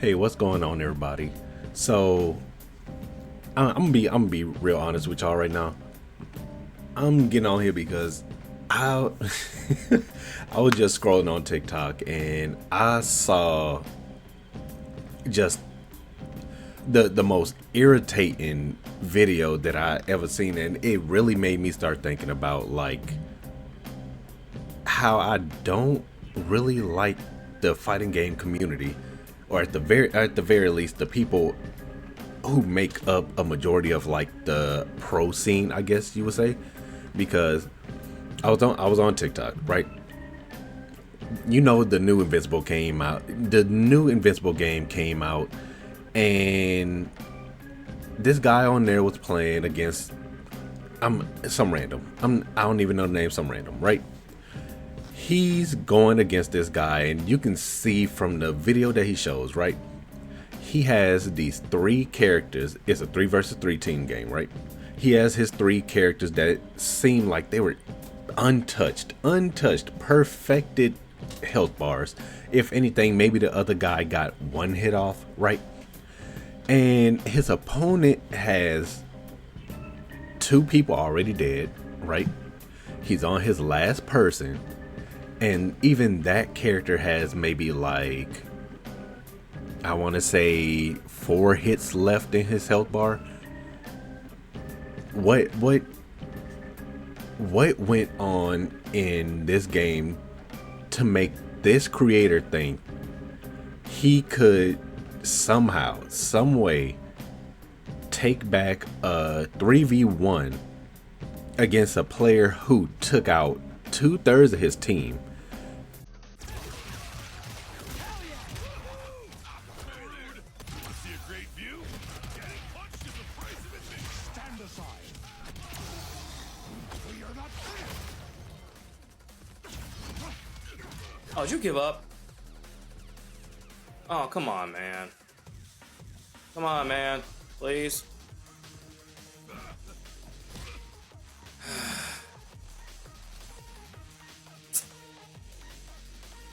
Hey, what's going on, everybody? So, I'm gonna be real honest with y'all right now. I'm getting on here because I I was just scrolling on TikTok and I saw just the most irritating video that I ever seen, and it really made me start thinking about like how I don't really like the fighting game community, or at the very least the people who make up a majority of like the pro scene, I guess you would say, because I was on TikTok, right? You know, the new Invincible came out. The new Invincible game came out, and this guy on there was playing against some random. I don't even know the name. Some random, right? He's going against this guy, and you can see from the video that he shows, right? He has these three characters. It's a 3 versus 3 team game, right? He has his three characters that seem like they were untouched, perfected health bars. If anything, maybe the other guy got one hit off, right? And his opponent has two people already dead, right? He's on his last person, and even that character has maybe like, I want to say 4 hits left in his health bar. What went on in this game to make this creator think he could somehow, some way take back a 3v1 against a player who took out 2/3 of his team? Oh, did you give up? Oh, come on, man. Come on, man. Please.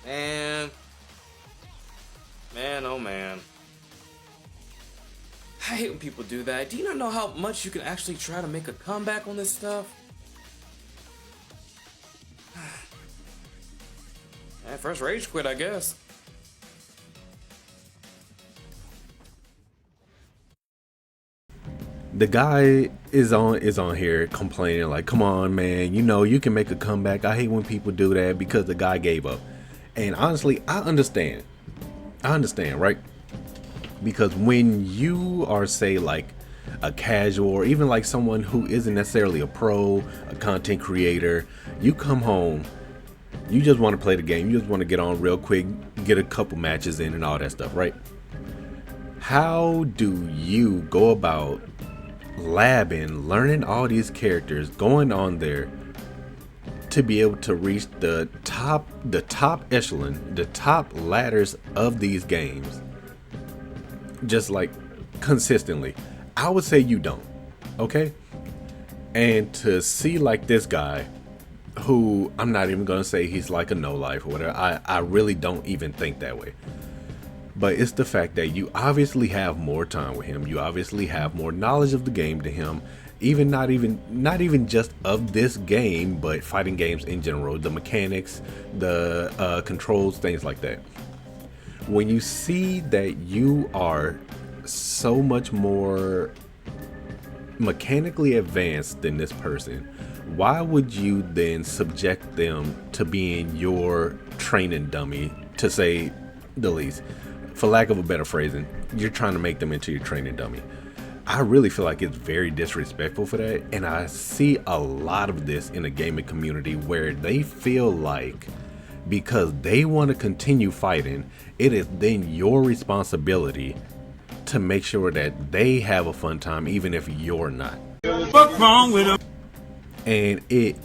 Man. Man, oh man. I hate when people do that. Do you not know how much you can actually try to make a comeback on this stuff? Man, first rage quit, I guess. The guy is on here complaining like, come on, man, you know you can make a comeback. I hate when people do that because the guy gave up. And honestly, I understand, right? Because when you are, say, like a casual, or even like someone who isn't necessarily a pro, a content creator, you come home, you just want to play the game, you just want to get on real quick, get a couple matches in and all that stuff, right? How do you go about labbing, learning all these characters, going on there to be able to reach the top echelon, the top ladders of these games, just like consistently? I would say you don't, okay? And to see like this guy, who I'm not even gonna say he's like a no life or whatever, I really don't even think that way. But it's the fact that you obviously have more time with him, you obviously have more knowledge of the game to him, even not even just of this game, but fighting games in general, the mechanics, the controls, things like that. When you see that you are so much more mechanically advanced than this person, why would you then subject them to being your training dummy, to say the least? For lack of a better phrasing, you're trying to make them into your training dummy. I really feel like it's very disrespectful for that, and I see a lot of this in the gaming community where they feel like because they want to continue fighting, it is then your responsibility to make sure that they have a fun time even if you're not. What's wrong with them? And it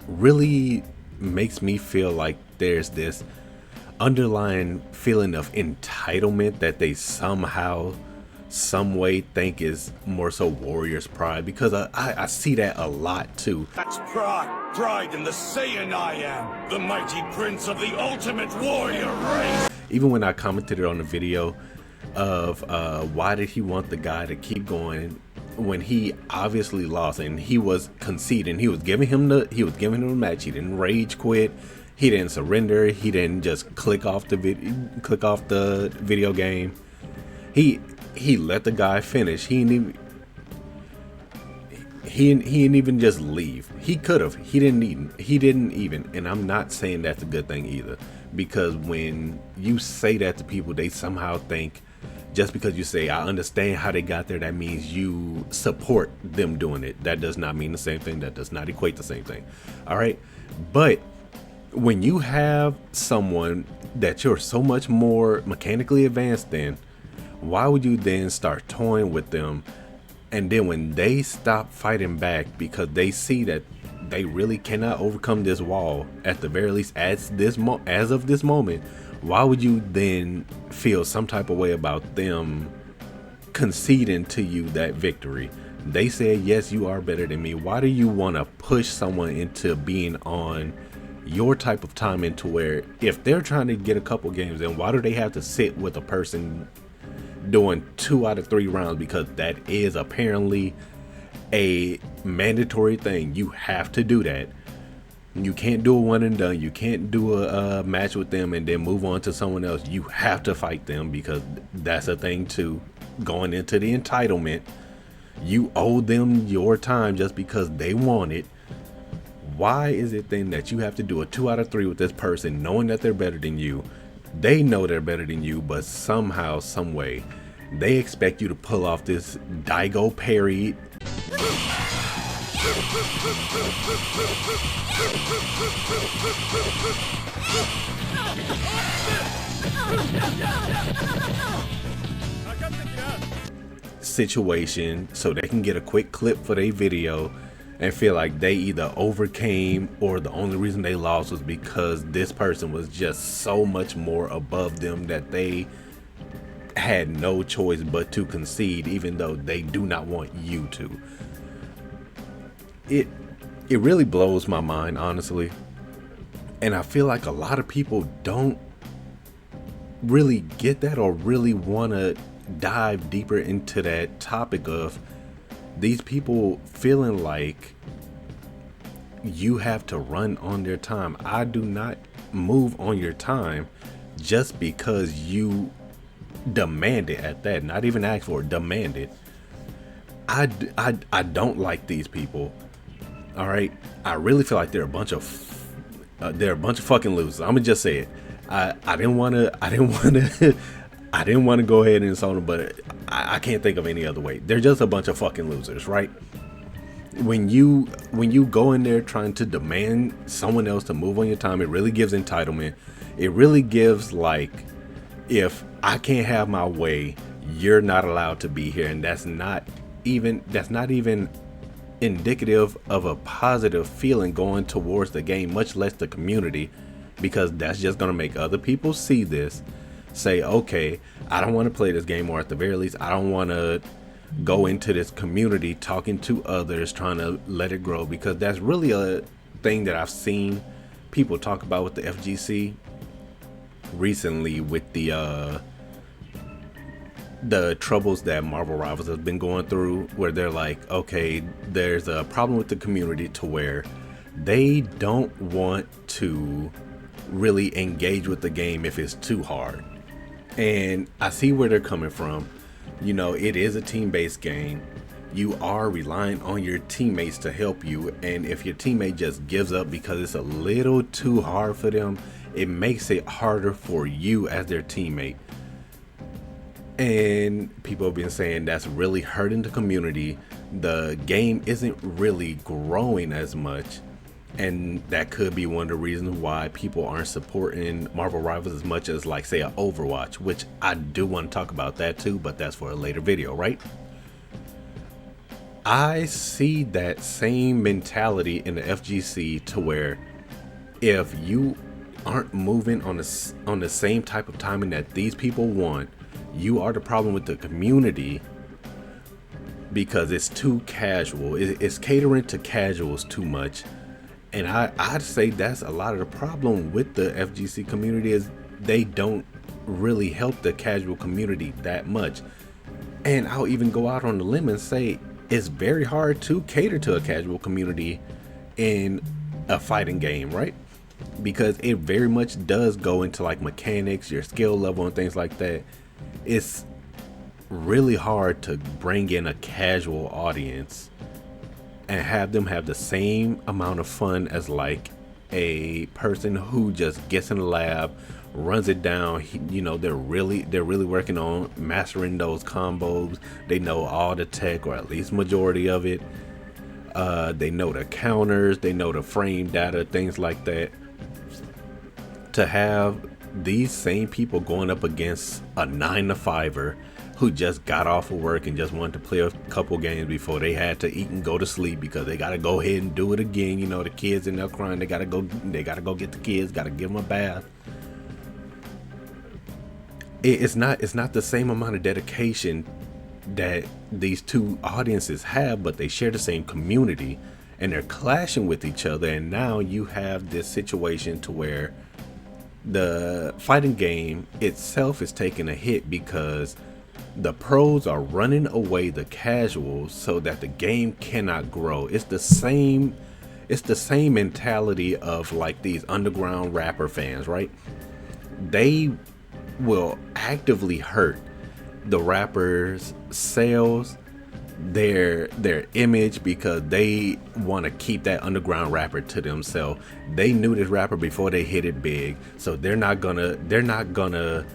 really makes me feel like there's this underlying feeling of entitlement that they somehow, some way think is more so warrior's pride, because I see that a lot too. That's pride in the Saiyan I am, the mighty prince of the ultimate warrior race. Even when I commented it on the video, of why did he want the guy to keep going when he obviously lost and he was conceding. He was giving him the match. He didn't rage quit. He didn't surrender. He didn't just click off the video game. He let the guy finish. He didn't even just leave. He could have. He didn't even. And I'm not saying that's a good thing either, because when you say that to people, they somehow think just because you say I understand how they got there, that means you support them doing it. That does not mean the same thing. That does not equate the same thing. All right. But when you have someone that you're so much more mechanically advanced than, why would you then start toying with them? And then when they stop fighting back because they see that they really cannot overcome this wall, at the very least as of this moment, why would you then feel some type of way about them conceding to you that victory? They said, yes, you are better than me. Why do you want to push someone into being on your type of time, into where if they're trying to get a couple games in, why do they have to sit with a person doing 2 out of 3 rounds? Because that is apparently a mandatory thing. You have to do that. You can't do a one and done. You can't do a match with them and then move on to someone else. You have to fight them, because that's a thing too. Going into the entitlement, you owe them your time just because they want it. Why is it then that you have to do a 2 out of 3 with this person, knowing that they're better than you? They know they're better than you, but somehow, some way, they expect you to pull off this Daigo parry. Situation so they can get a quick clip for their video and feel like they either overcame, or the only reason they lost was because this person was just so much more above them that they had no choice but to concede, even though they do not want you to. It really blows my mind, honestly. And I feel like a lot of people don't really get that, or really want to dive deeper into that topic of these people feeling like you have to run on their time. I do not move on your time just because you demand it at that. Not even ask for it, demand it. I don't like these people. All right, I really feel like they're a bunch of fucking losers. I'm gonna just say it. I didn't want to go ahead and insult them, but I can't think of any other way. They're just a bunch of fucking losers, right? When you go in there trying to demand someone else to move on your time, it really gives entitlement. It really gives, like, if I can't have my way, you're not allowed to be here. And that's not even indicative of a positive feeling going towards the game, much less the community, because that's just going to make other people see this, say, okay, I don't want to play this game, or at the very least, I don't want to go into this community talking to others, trying to let it grow. Because that's really a thing that I've seen people talk about with the FGC recently, with the troubles that Marvel Rivals has been going through, where they're like, okay, there's a problem with the community to where they don't want to really engage with the game if it's too hard. And I see where they're coming from. You know, it is a team-based game. You are relying on your teammates to help you, and if your teammate just gives up because it's a little too hard for them, it makes it harder for you as their teammate. And people have been saying that's really hurting the community. The game isn't really growing as much, and that could be one of the reasons why people aren't supporting Marvel Rivals as much as, like, say, an Overwatch, which I do want to talk about that too, but that's for a later video, right? I see that same mentality in the FGC, to where if you aren't moving on the same type of timing that these people want, you are the problem with the community, because it's too casual. It's catering to casuals too much. And I'd say that's a lot of the problem with the FGC community, is they don't really help the casual community that much. And I'll even go out on the limb and say it's very hard to cater to a casual community in a fighting game, right? Because it very much does go into like mechanics, your skill level, and things like that. It's really hard to bring in a casual audience and have them have the same amount of fun as like a person who just gets in the lab, runs it down. You know, they're really working on mastering those combos. They know all the tech, or at least majority of it. They know the counters, they know the frame data, things like that. To have these same people going up against a 9-to-5er who just got off of work and just wanted to play a couple games before they had to eat and go to sleep because they gotta go ahead and do it again. You know, the kids in there crying, they gotta go get the kids, gotta give them a bath. It's not the same amount of dedication that these two audiences have, but they share the same community and they're clashing with each other. And now you have this situation to where the fighting game itself is taking a hit because the pros are running away the casuals so that the game cannot grow. It's the same mentality of like these underground rapper fans, right? They will actively hurt the rappers' sales, their image, because they want to keep that underground rapper to themselves. They knew this rapper before they hit it big, so they're not gonna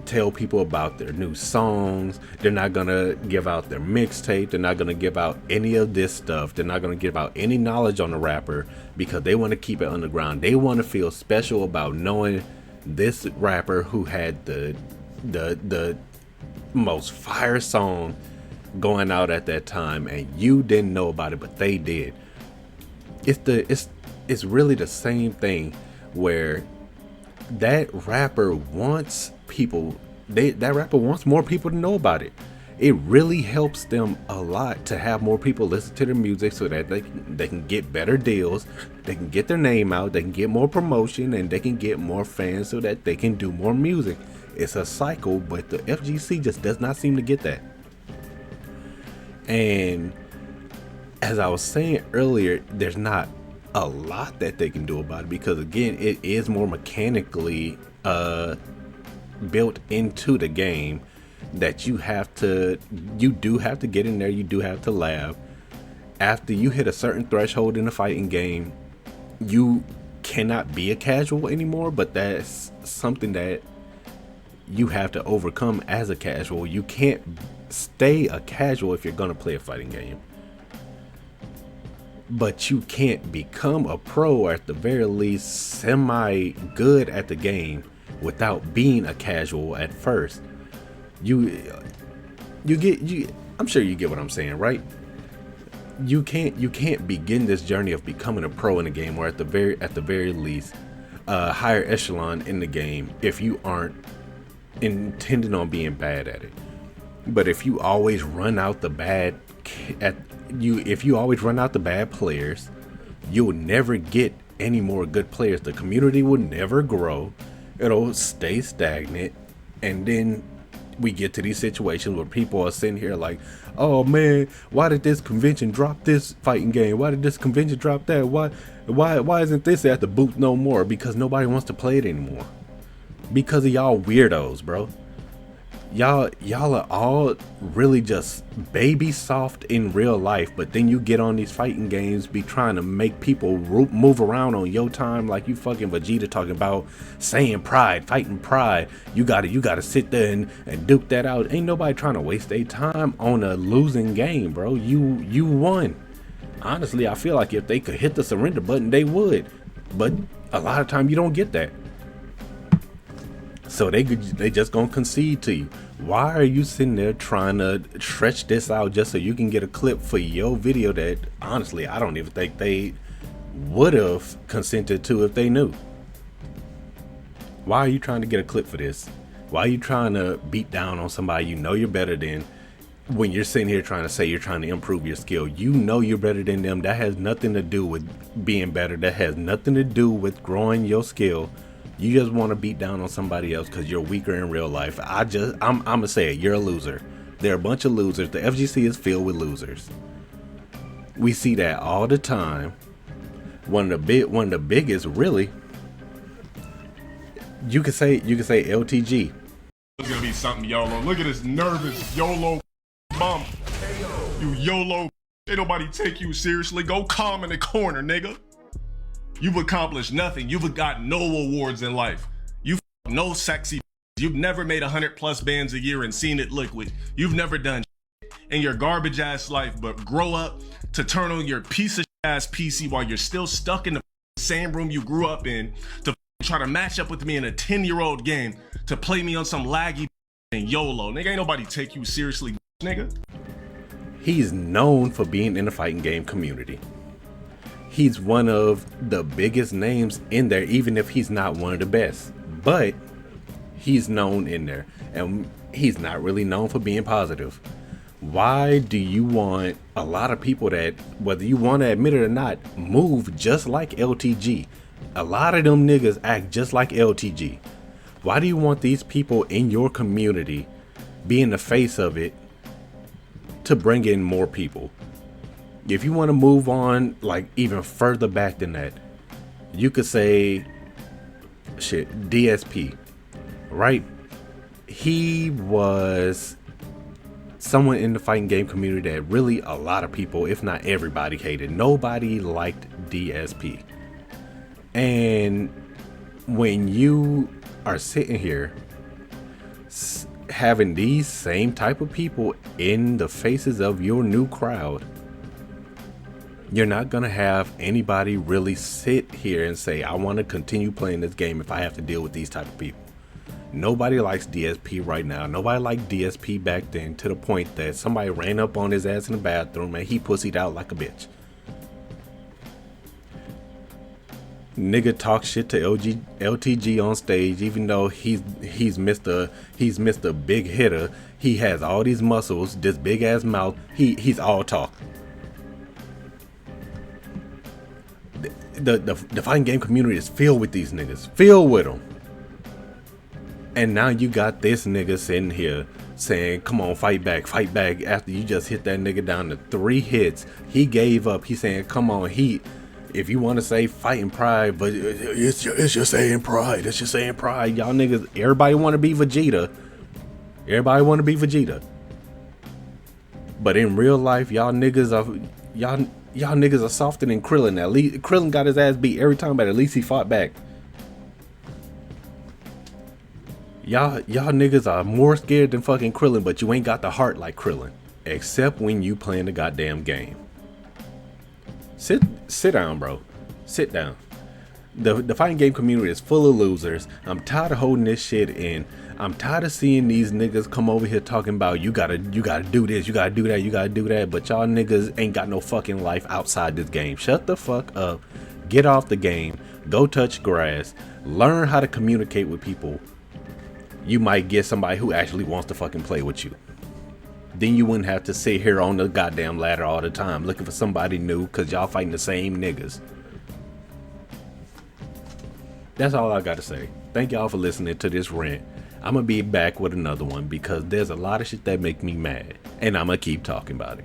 tell people about their new songs. They're not gonna give out their mixtape. They're not gonna give out any of this stuff. They're not gonna give out any knowledge on the rapper because they want to keep it underground. They want to feel special about knowing this rapper who had the most fire song going out at that time, and you didn't know about it, but they did. It's really the same thing where that rapper wants more people to know about it. It really helps them a lot to have more people listen to their music so that they can get better deals, they can get their name out, they can get more promotion, and they can get more fans so that they can do more music. It's a cycle, but the FGC just does not seem to get that. And as I was saying earlier, there's not a lot that they can do about it because, again, it is more mechanically built into the game that you do have to get in there, you do have to lab. After you hit a certain threshold in a fighting game, you cannot be a casual anymore, but that's something that you have to overcome as a casual. You can't stay a casual if you're gonna play a fighting game, but you can't become a pro, or at the very least semi good at the game, without being a casual at first. I'm sure you get what I'm saying, right? You can't begin this journey of becoming a pro in the game, or at the very least higher echelon in the game, if you aren't intending on being bad at it. But if you always run out the bad players, you'll never get any more good players. The community will never grow. It'll stay stagnant. And then we get to these situations where people are sitting here like, oh man, why did this convention drop this fighting game? Why did this convention drop that? Why isn't this at the booth no more? Because nobody wants to play it anymore. Because of y'all weirdos, bro. Y'all are all really just baby soft in real life, but then you get on these fighting games, be trying to make people move around on your time like you fucking Vegeta talking about saying pride, fighting pride. You gotta sit there and duke that out. Ain't nobody trying to waste their time on a losing game, bro. You won. Honestly, I feel like if they could hit the surrender button, they would. But a lot of time you don't get that. So they just gonna concede to you. Why are you sitting there trying to stretch this out just so you can get a clip for your video that honestly I don't even think they would have consented to if they knew? Why are you trying to get a clip for this? Why are you trying to beat down on somebody you know you're better than, when you're sitting here trying to say you're trying to improve your skill? You know you're better than them. That has nothing to do with being better. That has nothing to do with growing your skill. You just want to beat down on somebody else because you're weaker in real life. I'm gonna say it. You're a loser. They're a bunch of losers. The FGC is filled with losers. We see that all the time. One of the biggest, really. You could say LTG. It's gonna be something YOLO. Look at this nervous YOLO bum. You YOLO. Ain't nobody take you seriously. Go calm in the corner, nigga. You've accomplished nothing. You've got no awards in life. You've no sexy. You've never made 100+ bands a year and seen it liquid. You've never done in your garbage ass life, but grow up to turn on your piece of ass PC while you're still stuck in the same room you grew up in to try to match up with me in a 10-year-old game to play me on some laggy and YOLO. Nigga, ain't nobody take you seriously, nigga. He's known for being in the fighting game community. He's one of the biggest names in there, even if he's not one of the best. But he's known in there, and he's not really known for being positive. Why do you want a lot of people that, whether you want to admit it or not, move just like LTG? A lot of them niggas act just like LTG. Why do you want these people in your community being the face of it to bring in more people? If you want to move on, like even further back than that, you could say, shit, DSP, right? He was someone in the fighting game community that really a lot of people, if not everybody, hated. Nobody liked DSP. And when you are sitting here having these same type of people in the faces of your new crowd, you're not gonna have anybody really sit here and say, I want to continue playing this game if I have to deal with these type of people. Nobody likes DSP right now. Nobody liked DSP back then, to the point that somebody ran up on his ass in the bathroom and he pussied out like a bitch. Nigga talk shit to LTG on stage, even though he's Mr. Big Hitter. He has all these muscles, this big ass mouth. He's all talk. The fighting game community is filled with these niggas, filled with them. And now you got this nigga sitting here saying, come on, fight back, after you just hit that nigga down to 3 hits. He gave up. He's saying, come on, if you want to say fighting pride, but it's just saying pride. It's just saying pride. Y'all niggas, everybody want to be Vegeta. Everybody want to be Vegeta. But in real life, y'all niggas are softer than Krillin. At least Krillin got his ass beat every time, but at least he fought back. Y'all niggas are more scared than fucking Krillin, but you ain't got the heart like Krillin. Except when you playing the goddamn game. Sit down, bro. Sit down. The fighting game community is full of losers. I'm tired of holding this shit in. I'm tired of seeing these niggas come over here talking about you gotta do this, you gotta do that, you gotta do that, but y'all niggas ain't got no fucking life outside this game. Shut the fuck up. Get off the game. Go touch grass. Learn how to communicate with people. You might get somebody who actually wants to fucking play with you. Then you wouldn't have to sit here on the goddamn ladder all the time looking for somebody new because y'all fighting the same niggas. That's all I gotta say. Thank y'all for listening to this rant. I'm gonna be back with another one because there's a lot of shit that make me mad, and I'm gonna keep talking about it.